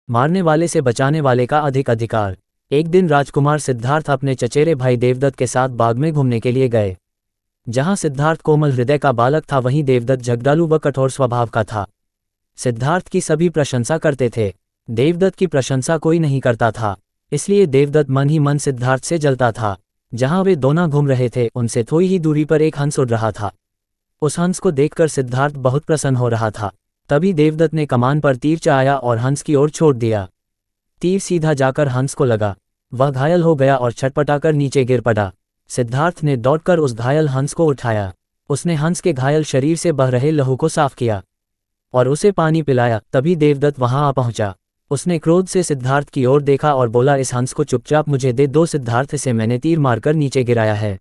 मारने वाले से बचाने वाले का अधिक अधिकार। एक दिन राजकुमार सिद्धार्थ अपने चचेरे भाई देवदत्त के साथ बाग में घूमने के लिए गए। जहां सिद्धार्थ कोमल हृदय का बालक था, वहीं देवदत्त झगड़ालू व कठोर स्वभाव का था। सिद्धार्थ की सभी प्रशंसा करते थे, देवदत्त की प्रशंसा कोई नहीं करता था, इसलिए देवदत्त मन ही मन सिद्धार्थ से जलता था। जहां वे दोनों घूम रहे थे, उनसे थोड़ी ही दूरी पर एक हंस उड़ रहा था। उस हंस को देखकर सिद्धार्थ बहुत प्रसन्न हो रहा था। तभी देवदत्त ने कमान पर तीर चलाया और हंस की ओर छोड़ दिया। तीर सीधा जाकर हंस को लगा, वह घायल हो गया और छटपटाकर नीचे गिर पड़ा। सिद्धार्थ ने दौड़कर उस घायल हंस को उठाया। उसने हंस के घायल शरीर से बह रहे लहू को साफ किया और उसे पानी पिलाया। तभी देवदत्त वहां आ पहुंचा। उसने क्रोध से सिद्धार्थ की ओर देखा और बोला, इस हंस को चुपचाप मुझे दे दो सिद्धार्थ, इसे मैंने तीर मारकर नीचे गिराया है।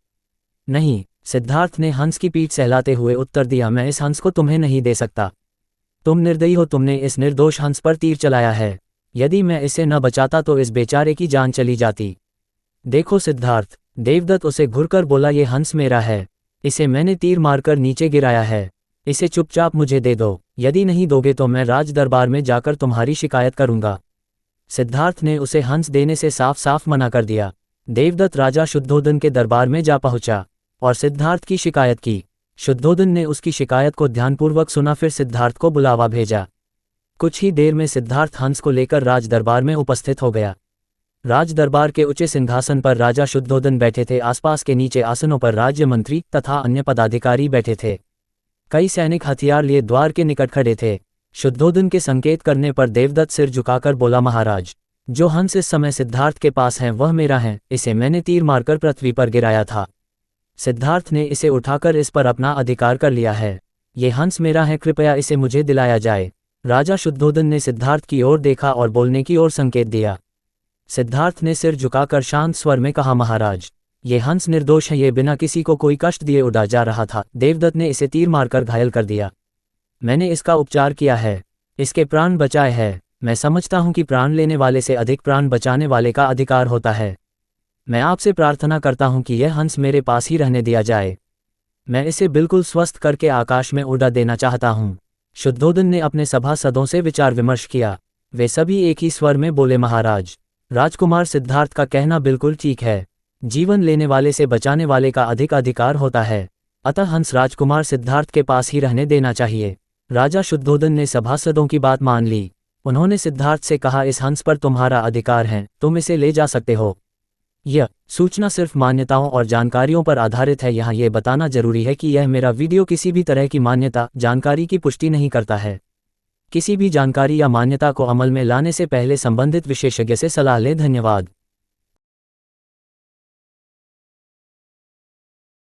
नहीं, सिद्धार्थ ने हंस की पीठ सहलाते हुए उत्तर दिया, मैं इस हंस को तुम्हें नहीं दे सकता। तुम निर्दयी हो, तुमने इस निर्दोष हंस पर तीर चलाया है। यदि मैं इसे न बचाता तो इस बेचारे की जान चली जाती। देखो सिद्धार्थ, देवदत्त उसे घुरकर बोला, ये हंस मेरा है, इसे मैंने तीर मारकर नीचे गिराया है, इसे चुपचाप मुझे दे दो। यदि नहीं दोगे तो मैं राज दरबार में जाकर तुम्हारी शिकायत करूंगा। सिद्धार्थ ने उसे हंस देने से साफ साफ मना कर दिया। देवदत्त राजा शुद्धोधन के दरबार में जा पहुंचा और सिद्धार्थ की शिकायत की। शुद्धोधन ने उसकी शिकायत को ध्यानपूर्वक सुना, फिर सिद्धार्थ को बुलावा भेजा। कुछ ही देर में सिद्धार्थ हंस को लेकर राज दरबार में उपस्थित हो गया। राज दरबार के ऊंचे सिंहासन पर राजा शुद्धोधन बैठे थे। आसपास के नीचे आसनों पर राज्य मंत्री तथा अन्य पदाधिकारी बैठे थे। कई सैनिक हथियार लिए द्वार के निकट खड़े थे। शुद्धोधन के संकेत करने पर देवदत्त सिर झुकाकर बोला, महाराज, जो हंस इस समय सिद्धार्थ के पास है वह मेरा है, इसे मैंने तीर मारकर पृथ्वी पर गिराया था। सिद्धार्थ ने इसे उठाकर इस पर अपना अधिकार कर लिया है। ये हंस मेरा है, कृपया इसे मुझे दिलाया जाए। राजा शुद्धोधन ने सिद्धार्थ की ओर देखा और बोलने की ओर संकेत दिया। सिद्धार्थ ने सिर झुकाकर शांत स्वर में कहा, महाराज, ये हंस निर्दोष है, ये बिना किसी को कोई कष्ट दिए उड़ा जा रहा था। देवदत्त ने इसे तीर मारकर घायल कर दिया। मैंने इसका उपचार किया है, इसके प्राण बचाए हैं। मैं समझता हूं कि प्राण लेने वाले से अधिक प्राण बचाने वाले का अधिकार होता है। मैं आपसे प्रार्थना करता हूं कि यह हंस मेरे पास ही रहने दिया जाए। मैं इसे बिल्कुल स्वस्थ करके आकाश में उड़ा देना चाहता हूं। शुद्धोधन ने अपने सभासदों से विचार विमर्श किया। वे सभी एक ही स्वर में बोले, महाराज, राजकुमार सिद्धार्थ का कहना बिल्कुल ठीक है। जीवन लेने वाले से बचाने वाले का अधिक अधिकार होता है, अतः हंस राजकुमार सिद्धार्थ के पास ही रहने देना चाहिए। राजा शुद्धोधन ने सभासदों की बात मान ली। उन्होंने सिद्धार्थ से कहा, इस हंस पर तुम्हारा अधिकार है, तुम इसे ले जा सकते हो। यह सूचना सिर्फ मान्यताओं और जानकारियों पर आधारित है। यहाँ ये बताना जरूरी है कि यह मेरा वीडियो किसी भी तरह की मान्यता जानकारी की पुष्टि नहीं करता है। किसी भी जानकारी या मान्यता को अमल में लाने से पहले संबंधित विशेषज्ञ से सलाह लें। धन्यवाद।